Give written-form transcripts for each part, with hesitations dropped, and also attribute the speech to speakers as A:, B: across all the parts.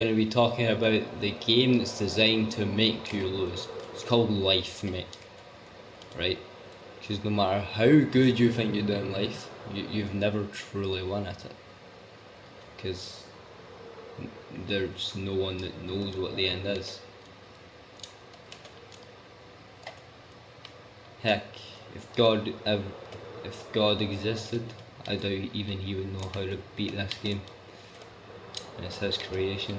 A: Going to be talking about the game that's designed to make you lose. It's called life, mate. Right? Because no matter how good you think you do in life, you've never truly won at it. Because there's no one that knows what the end is. Heck, if God existed, I doubt even he would know how to beat this game. It's his creation.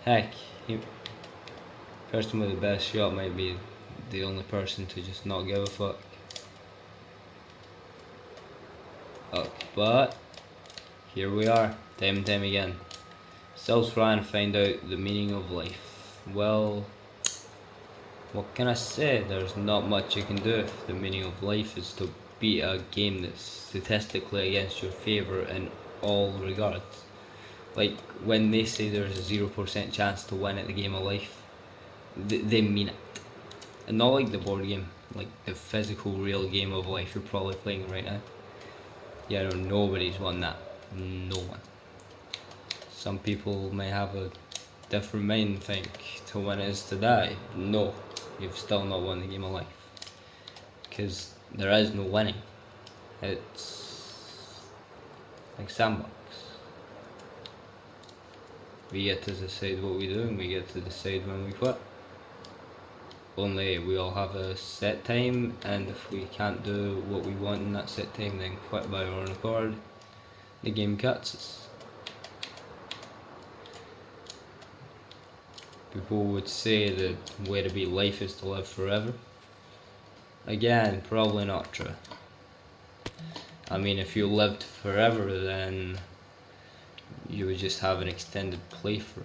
A: Heck, he, person with the best shot might be the only person to just not give a fuck. But here we are, time and time again. Still trying to find out the meaning of life. Well, what can I say? There's not much you can do if the meaning of life is to beat a game that's statistically against your favour in all regards. Like when they say there's a 0% chance to win at the game of life, they mean it. And not like the board game, like the physical real game of life you're probably playing right now. Yeah, no, nobody's won that. No one. Some people may have a different mind and think to win is to die. No, you've still not won the game of life. Because there is no winning. It's like sandbox. We get to decide what we do and we get to decide when we quit. Only we all have a set time, and if we can't do what we want in that set time, then quit by our own accord. The game cuts us. People would say the way to beat life is to live forever. Again, probably not true. I mean, if you lived forever, then you would just have an extended playthrough.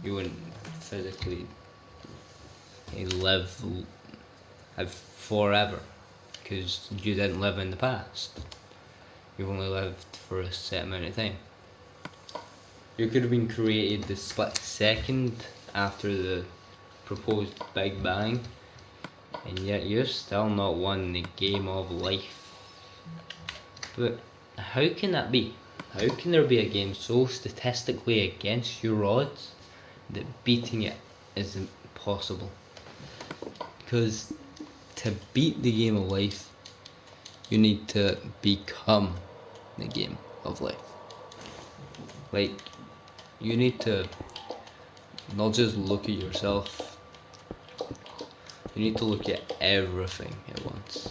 A: You wouldn't physically live forever, because you didn't live in the past. You've only lived for a set amount of time. You could have been created the split second after the proposed Big Bang, and yet you've still not won the game of life. But how can that be? How can there be a game so statistically against your odds that beating it is impossible? Because to beat the game of life, you need to become the game of life. Like, you need to not just look at yourself, you need to look at everything at once.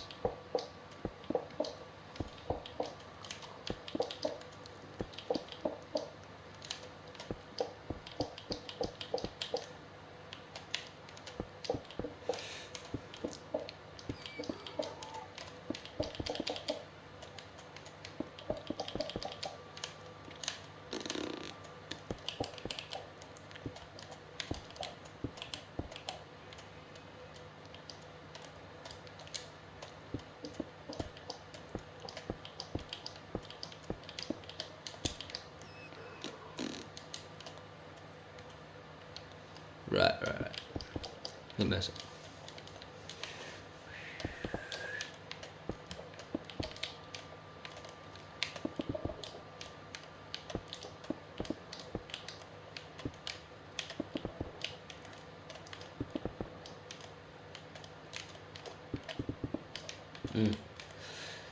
A: Right. Let me mess up.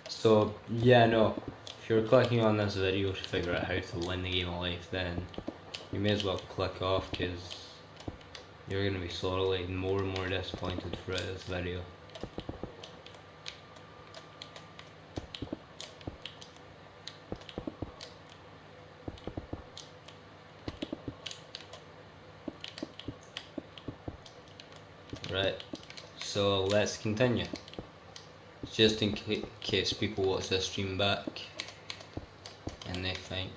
A: So, yeah, no. If you're clicking on this video to figure out how to win the game of life, then you may as well click off, because you're going to be slowly more and more disappointed throughout this video. Right, so let's continue. Just in case people watch this stream back and they think,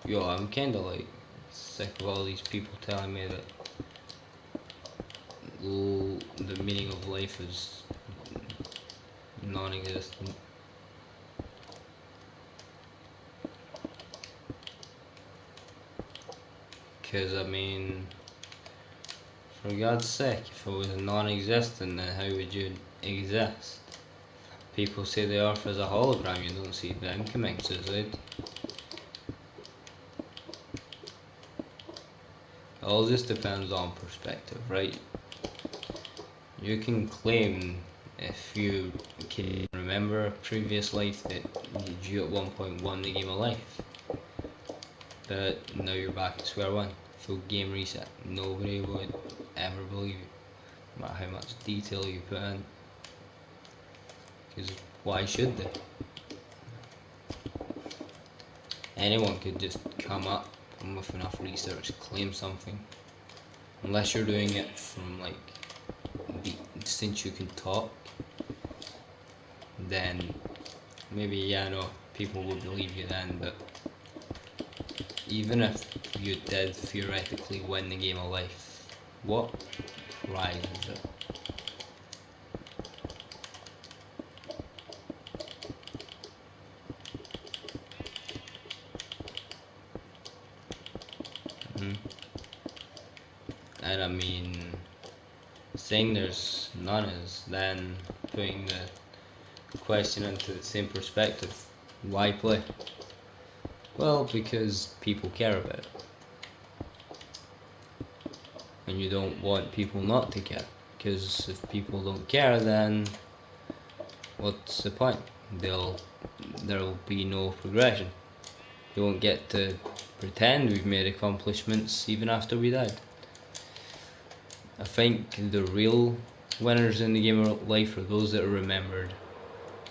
A: yo, I'm kinda like sick of all these people telling me that the meaning of life is non-existent. Because, I mean, for God's sake, if it was non-existent, then how would you exist? People say the Earth is a hologram, you don't see them commit suicide. It all just depends on perspective, right? You can claim, if you can remember a previous life, that you at one point won the game of life, but now you're back at square one, full game reset. Nobody would ever believe you, no matter how much detail you put in, because why should they? Anyone could just come up and with enough research claim something, unless you're doing it from like since you can talk, then maybe, yeah, no, people would believe you then. But even if you did theoretically win the game of life, what prize is it? Mm-hmm. And I mean, saying there's none is then putting the question into the same perspective. Why play? Well, because people care about it, and you don't want people not to care. Because if people don't care, then what's the point? There'll be no progression. You won't get to pretend we've made accomplishments even after we died. I think the real winners in the game of life are those that are remembered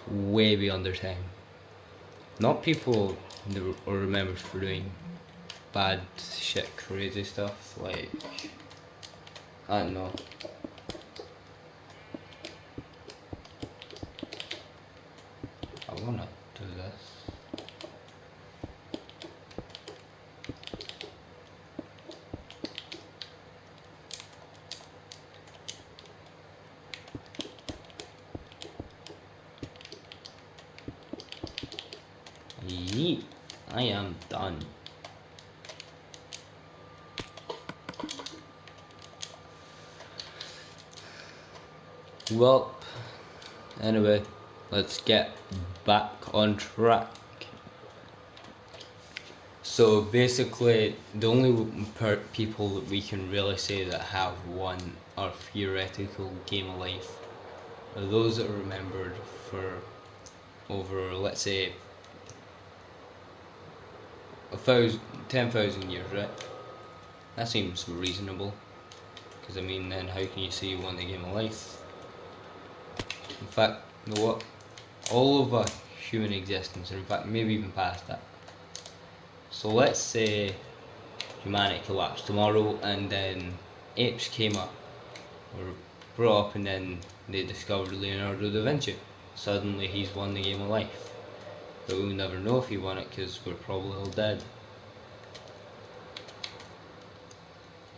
A: way beyond their time. Not people that are remembered for doing bad shit, crazy stuff, like, I don't know. I wanna do this. Yeet, I am done. Well, anyway, let's get back on track. So basically, the only people that we can really say that have won our theoretical game of life are those that are remembered for over, let's say, 10,000 years, right? That seems reasonable, because I mean, then how can you say you won the game of life? In fact, you know what? All of our human existence, or in fact, maybe even past that. So let's say humanity collapsed tomorrow, and then apes came up, or brought up, and then they discovered Leonardo da Vinci. Suddenly, he's won the game of life, but we'll never know if he won it because we're probably all dead.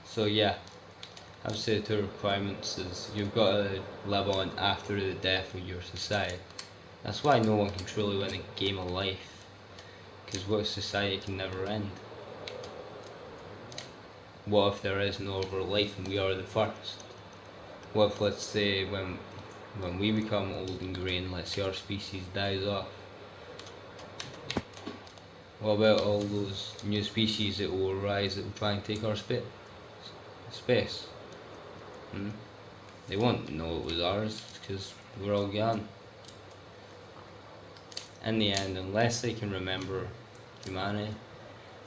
A: So yeah, I've said two requirements is you've got to live on after the death of your society. That's why no one can truly win a game of life, because what society can never end. What if there is no other life and we are the first? What if, let's say, when we become old and grey and let's say our species dies off, what about all those new species that will arise that will try and take our space? Hmm? They won't know it was ours because we're all gone. In the end, unless they can remember humanity,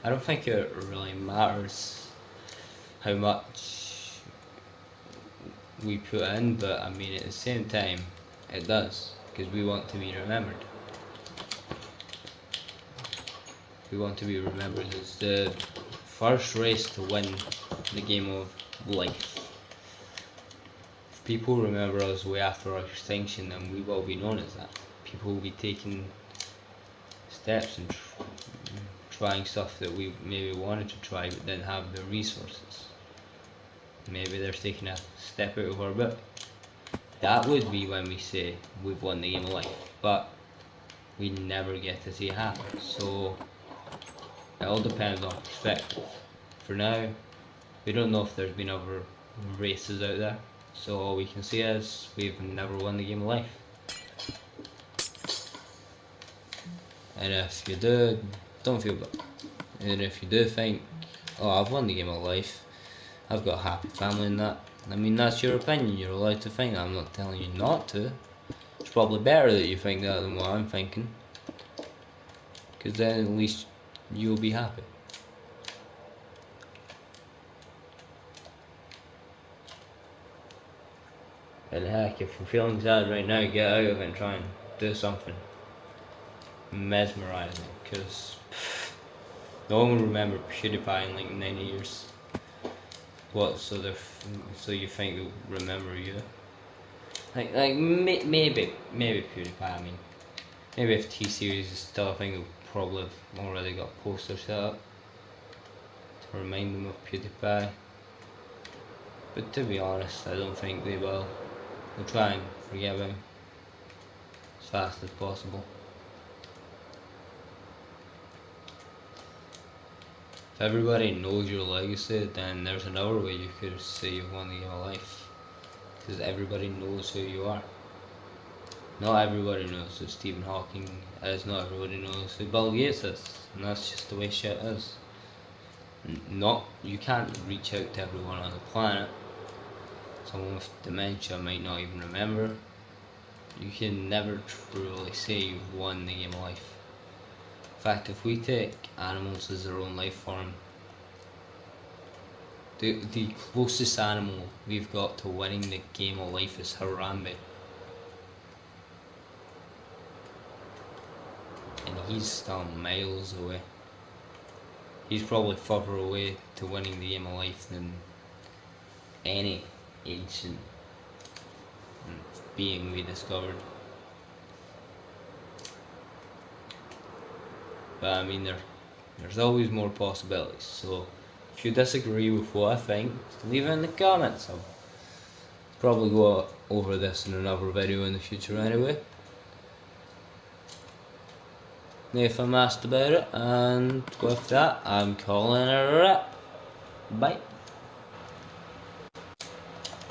A: I don't think it really matters how much we put in, but I mean, at the same time, it does, because we want to be remembered. We want to be remembered as the first race to win the game of life. If people remember us way after our extinction, then we will be known as that. People will be taking steps and trying stuff that we maybe wanted to try but didn't have the resources. Maybe they're taking a step out of our boat. That would be when we say we've won the game of life, but we never get to see it happen. So it all depends on perspective. For now, we don't know if there's been other races out there, so all we can say is we've never won the game of life. And if you do, don't feel bad. And if you do think, oh, I've won the game of life, I've got a happy family and that, I mean, that's your opinion, you're allowed to think that. I'm not telling you not to. It's probably better that you think that than what I'm thinking, because then at least you'll be happy. And heck, if you're feeling sad right now, get out of it and try and do something mesmerising, because no one will remember PewDiePie in like 90 years. What? So you think they'll remember you? Maybe PewDiePie. I mean, maybe if T-Series is still a thing, they'll probably have already got posters set up to remind them of PewDiePie. But to be honest, I don't think they will. They'll try and forget him as fast as possible. If everybody knows your legacy, then there's another way you could say you've won the game of life. Because everybody knows who you are. Not everybody knows who Stephen Hawking is, not everybody knows who Bill Gates is, and that's just the way shit is. You can't reach out to everyone on the planet. Someone with dementia might not even remember. You can never truly say you've won the game of life. In fact, if we take animals as their own life form, the closest animal we've got to winning the game of life is Harambe. And he's still miles away. He's probably further away to winning the game of life than any ancient being we discovered. But I mean, there's always more possibilities. So if you disagree with what I think, leave it in the comments. I'll probably go over this in another video in the future anyway, if I'm asked about it. And with that, I'm calling it a wrap. Bye.